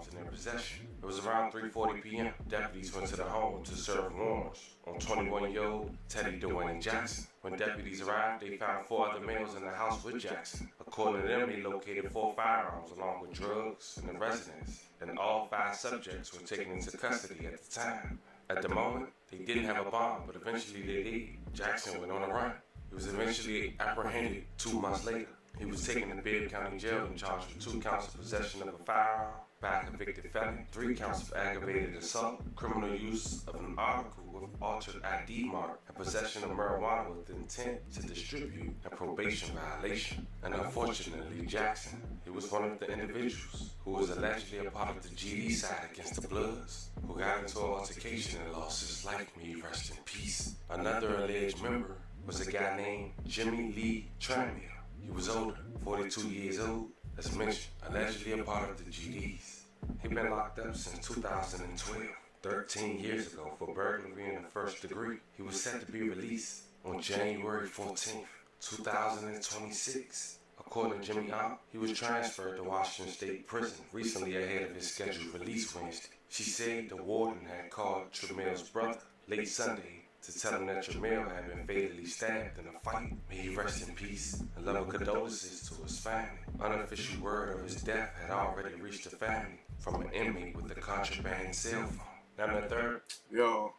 firearms in their possession. It was around 3:40 p.m. Deputies went to the home to serve warrants on 21-year-old Teddy Dwayne Jackson. When deputies arrived, they found 4 other males in the house with Jackson. According to them, they located 4 firearms along with drugs in the residence, and all 5 subjects were taken into custody at the time. At the moment, they didn't have a bond, but eventually they did. Jackson went on a run. He was eventually apprehended 2 months later. He was taken to Bibb County Jail and charged with 2 counts of possession of a firearm by a convicted felon, 3 counts of aggravated assault, criminal use of an article with altered ID mark, and possession of marijuana with intent to distribute, a probation violation. And unfortunately, Jackson, he was one of the individuals who was allegedly a part of the GD side against the Bloods, who got into an altercation and lost his life. May he rest in peace. Another alleged member was a guy named Jimmy Lee Tranmere. He was older, 42 years old, as mentioned, allegedly a part of the GDs. He'd been locked up since 2012, 13 years ago, for burglary in the first degree. He was set to be released on January 14th, 2026. According to Jimmy Ott, he was transferred to Washington State Prison recently ahead of his scheduled release Wednesday. She said the warden had called Tremel's brother late Sunday to tell him that Tremel had been fatally stabbed in a fight. May he rest in peace, and love and condolences to his family. Unofficial word of his death had already reached the family from an inmate with a contraband cell phone. Now the third. Yo,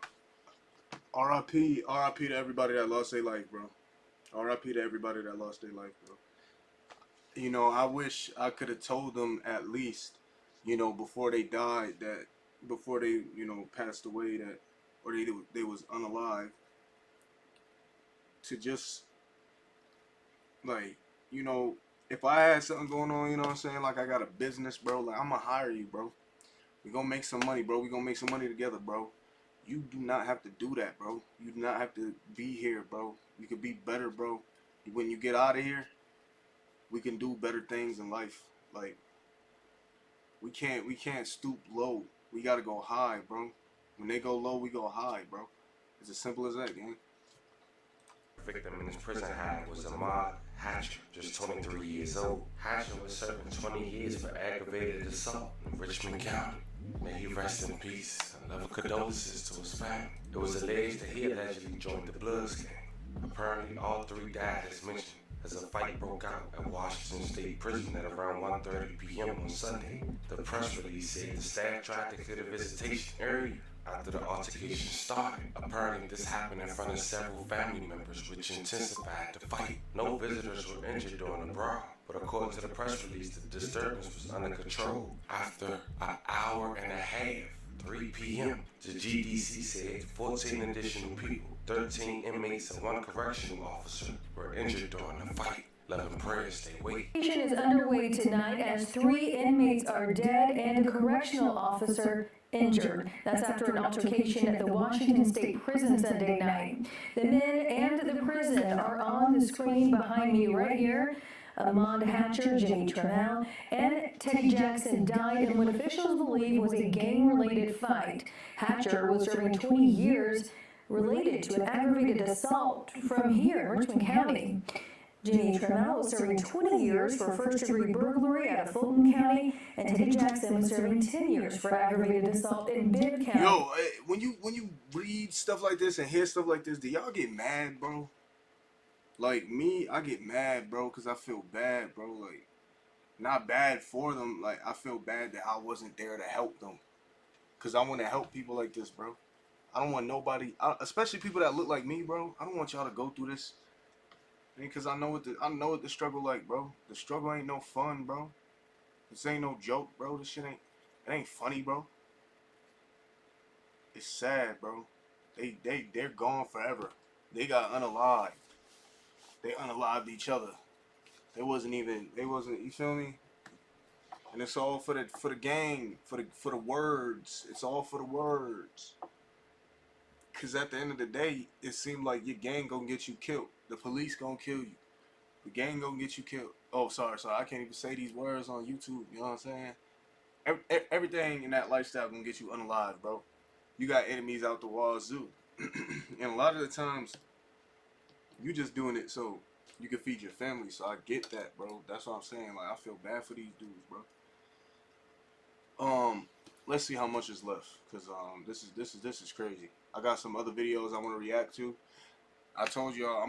R.I.P. to everybody that lost their life, bro. R.I.P. to everybody that lost their life, bro. You know, I wish I could have told them at least, you know, before they died, that before they, you know, passed away, that, or they was unalive, to just, like, you know, if I had something going on, you know what I'm saying, like I got a business, bro, like I'm gonna hire you, bro. We gonna make some money, bro. We gonna make some money together, bro. You do not have to do that, bro. You do not have to be here, bro. You could be better, bro. When you get out of here, we can do better things in life. Like, we can't stoop low. We gotta go high, bro. When they go low, we go high, bro. It's as simple as that, gang. Victim in his prison hide was Ahmad Hatcher, just 23 years old. Hatcher was serving 20 years for aggravated assault in Richmond County. May he rest in peace, and love and condolences to his family. It was alleged that he allegedly joined the Bloods gang. Apparently, all 3 died as mentioned, as a fight broke out at Washington State Prison at around 1:30 p.m. on Sunday. The press release said the staff tried to clear the visitation area after the altercation started. Apparently, this happened in front of several family members, which intensified the fight. No visitors were injured during the brawl, but according to the press release, the disturbance was under control after an hour and a half. 3 p.m. The GDC said 14 additional people, 13 inmates and 1 correctional officer were injured during the fight. Love and prayers stay awake. Investigation is underway tonight as 3 inmates are dead and a correctional officer injured. That's after an altercation at the Washington State Prison Sunday night. The men and the prison are on the screen behind me right here. Ahmad Hatcher, Jimmy Tremel, and Teddy Jackson died in what officials believe was a gang-related fight. Hatcher was serving 20 years related to an aggravated assault from here, Richmond County. Jimmy Tremel was serving 20 years for first-degree burglary out of Fulton County, and Teddy Jackson was serving 10 years for aggravated assault in Bibb County. Yo, when you read stuff like this and hear stuff like this, do y'all get mad, bro? Like me, I get mad, bro, because I feel bad, bro. Like, not bad for them. Like, I feel bad that I wasn't there to help them. Because I want to help people like this, bro. I don't want nobody, especially people that look like me, bro. I don't want y'all to go through this. Because I know what the struggle like, bro. The struggle ain't no fun, bro. This ain't no joke, bro. This shit ain't funny, bro. It's sad, bro. They're gone forever. They got unalived. They unalived each other. They wasn't, you feel me? And it's all for the gang, for the words. It's all for the words. Cause at the end of the day, it seemed like your gang gonna get you killed. The police gonna kill you. The gang gonna get you killed. Oh, sorry. I can't even say these words on YouTube. You know what I'm saying? Everything in that lifestyle gonna get you unalive, bro. You got enemies out the wazoo. And a lot of the times, you just doing it so you can feed your family. So I get that, bro. That's what I'm saying. Like, I feel bad for these dudes, bro. let's see how much is left, cause this is crazy. I got some other videos I want to react to. I told y'all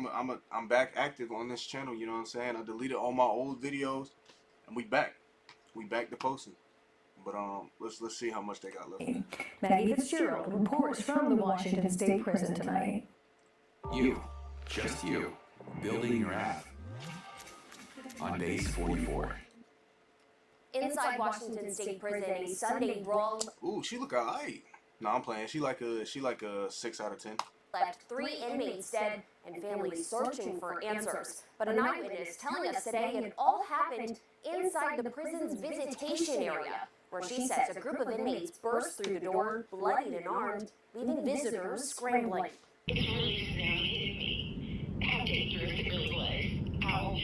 I'm back active on this channel. You know what I'm saying? I deleted all my old videos, and we back to posting. But let's see how much they got left. Maggie Fitzgerald reports from the Washington State Prison tonight. You, just you, building your app on base 44. Inside Washington State Prison, a Sunday brawl. Ooh, she look alright. No, I'm playing. She like a 6 out of 10. Left 3 inmates dead and families searching for answers. But an eyewitness telling us today it all happened inside the prison's visitation area, where she says a group of inmates burst through the door, bloodied and armed, leaving visitors scrambling. How dangerous it really was. How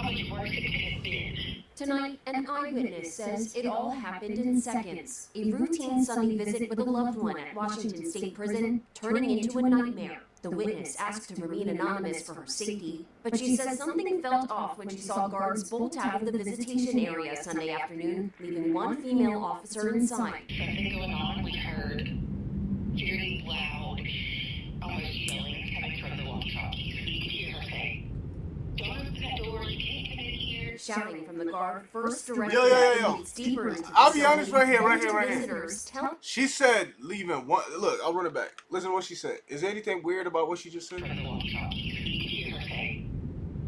much worse it could have been. Tonight, an eyewitness says it all happened in seconds. A routine Sunday visit with a loved one at Washington State Prison turning into a nightmare. The witness asked to remain anonymous for her safety, but she says something felt off when she saw guards bolt out of the visitation area Sunday afternoon, leaving one female officer inside. Something going on, we heard very loud, almost yelling coming from the walkie-talkies. You could hear her say, "Don't open that door, you can't come in here." Shouting from the guard first directed Yo. inmates deeper into the I'll be honest facility, right then to here. visitors tell She said leaving one. Look, I'll run it back. Listen to what she said. Is there anything weird about what she just said? From the walkie-talkies. You could hear her say,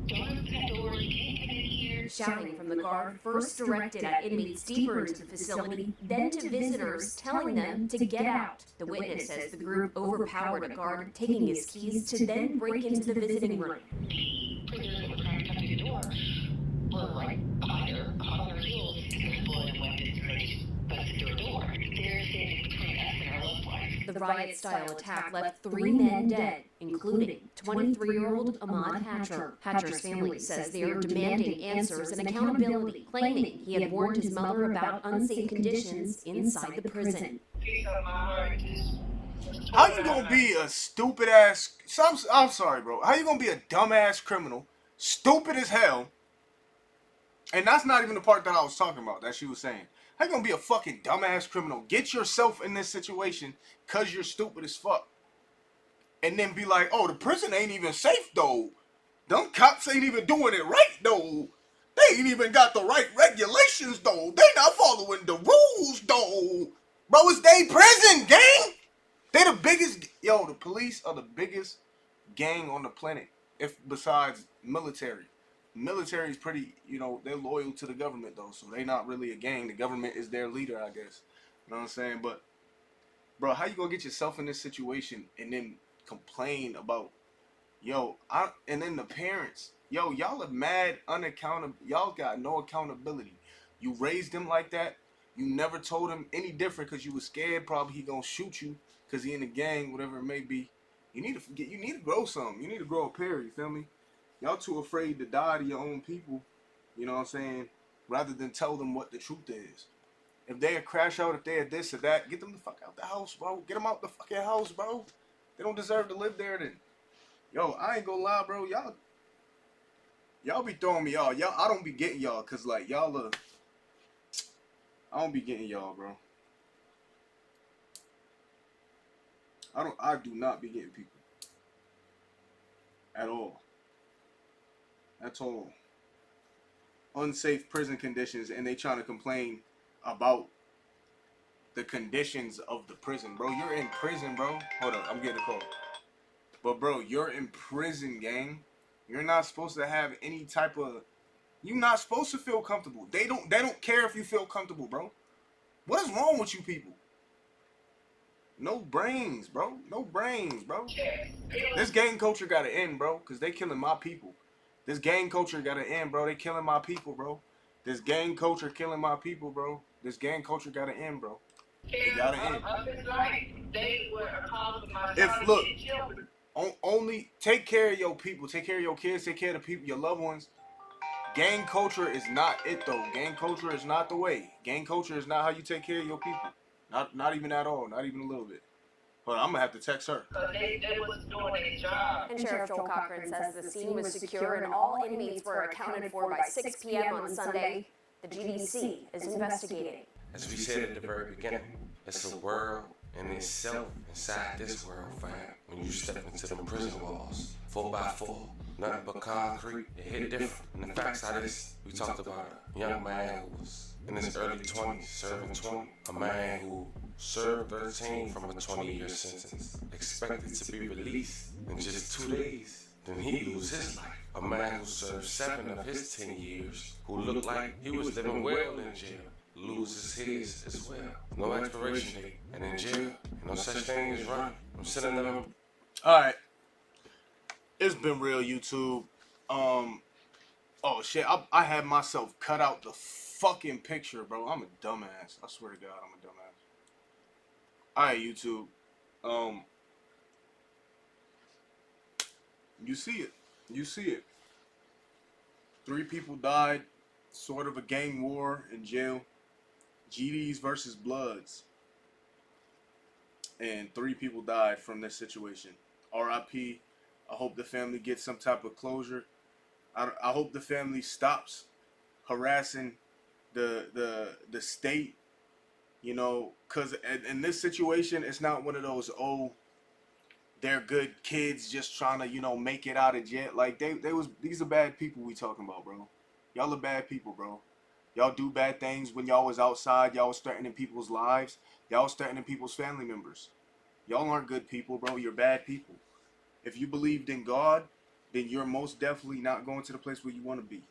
"Don't open that door, you can't come in here." Shouting from the guard first directed at inmates deeper into the facility, then to visitors, telling them to get out. The witness says the group overpowered a guard, taking his keys to then break into the visiting room. The prisoners that were trying to come through the door were right behind her, on their heels, and there's blood and weapons, and they just busted through a door. They're standing between us and our loved ones. The riot-style attack left 3 men dead, including 23-year-old Ahmad Hatcher. Hatcher's family says they are demanding answers and accountability, claiming he had warned his mother about unsafe conditions inside the prison. How you gonna be a stupid ass? I'm sorry, bro. How you gonna be a dumbass criminal, stupid as hell? And that's not even the part that I was talking about. That she was saying. How you gonna be a fucking dumbass criminal? Get yourself in this situation cause you're stupid as fuck, and then be like, "Oh, the prison ain't even safe though. Them cops ain't even doing it right though. They ain't even got the right regulations though. They not following the rules though." Bro, it's they prison, gang. They the biggest. Yo, the police are the biggest gang on the planet. If besides military. Military is pretty, they're loyal to the government though, so they not really a gang. The government is their leader, I guess. You know what I'm saying? But, bro, how you gonna get yourself in this situation and then complain about, and then the parents, y'all are mad unaccountable. Y'all got no accountability. You raised him like that. You never told him any different because you was scared. Probably he gonna shoot you because he in the gang, whatever it may be. You need to grow something. You need to grow a pair. You feel me? Y'all too afraid to die to your own people, you know what I'm saying, rather than tell them what the truth is. If they crash out, if they are this or that, get them the fuck out the house, bro. Get them out the fucking house, bro. They don't deserve to live there then. I ain't gonna lie, bro. Y'all be throwing me off. I don't be getting y'all, cause like I don't be getting y'all, bro. I do not be getting people. At all. That's all. Unsafe prison conditions, and they trying to complain about the conditions of the prison. Bro, you're in prison, bro. Hold up, I'm getting a call. But bro, you're in prison, gang. You're not supposed to have any type of... You're not supposed to feel comfortable. They don't care if you feel comfortable, bro. What is wrong with you people? No brains, bro. No brains, bro. This gang culture gotta end, bro, because they killing my people. This gang culture gotta end, bro. They killing my people, bro. This gang culture killing my people, bro. This gang culture gotta end, bro. It gotta end. Only take care of your people. Take care of your kids. Take care of the people, your loved ones. Gang culture is not it, though. Gang culture is not the way. Gang culture is not how you take care of your people. Not even at all. Not even a little bit. But I'm gonna have to text her. They was doing their job. And Sheriff Joel Cochran says the scene was secure and all inmates were accounted for by 6 p.m. on Sunday. The GDC is investigating. As we said at the very beginning, it's a world in itself inside this world, fam. When you step into them prison walls, 4x4, nothing but concrete, it hit different. And the facts are this, we talked about a young man who was in his early 20s, serving 20. A man who served 13 from a 20-year sentence, expected to be released in just 2 days. Then he lose his life. A man who served 7 of his 10 years, who looked like he was living well in jail, loses his as well. No expiration date. And in jail, no such thing as running. I'm sending them. Alright. It's been real, YouTube. Oh shit, I had myself cut out the fucking picture, bro. I'm a dumbass. I swear to God, I'm a dumbass. Alright, YouTube. You see it. You see it. 3 people died. Sort of a gang war in jail. GDs versus Bloods. And 3 people died from this situation. RIP. I hope the family gets some type of closure. I hope the family stops harassing the state. You know, because in this situation, it's not one of those, oh, they're good kids just trying to, you know, make it out of jail. Like, these are bad people we talking about, bro. Y'all are bad people, bro. Y'all do bad things when y'all was outside. Y'all was threatening people's lives. Y'all was threatening people's family members. Y'all aren't good people, bro. You're bad people. If you believed in God, then you're most definitely not going to the place where you want to be.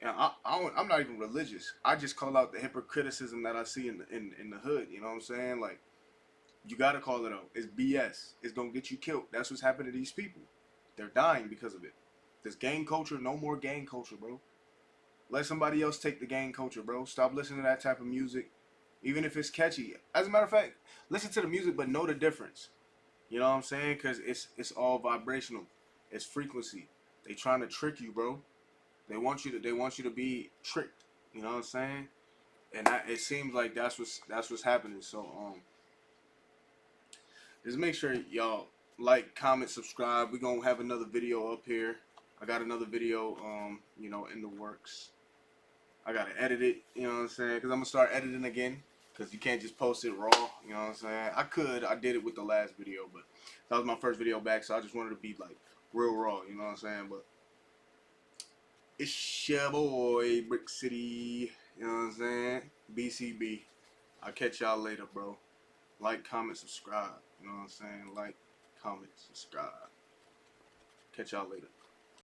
And I'm not even religious. I just call out the hypocriticism that I see in the hood. You know what I'm saying? Like, you got to call it out. It's BS. It's going to get you killed. That's what's happened to these people. They're dying because of it. This gang culture, no more gang culture, bro. Let somebody else take the gang culture, bro. Stop listening to that type of music, even if it's catchy. As a matter of fact, listen to the music, but know the difference. You know what I'm saying? Because it's all vibrational. It's frequency. They trying to trick you, bro. They want you to be tricked. You know what I'm saying? And it seems like that's what's happening. So just make sure y'all like, comment, subscribe. We're gonna have another video up here. I got another video you know, in the works. I gotta edit it, you know what I'm saying? Because I'm gonna start editing again. Because you can't just post it raw, you know what I'm saying? I did it with the last video, but that was my first video back, so I just wanted to be like real raw, you know what I'm saying? But it's your boy, Brick City, you know what I'm saying? BCB. I'll catch y'all later, bro. Like, comment, subscribe, you know what I'm saying? Like, comment, subscribe. Catch y'all later.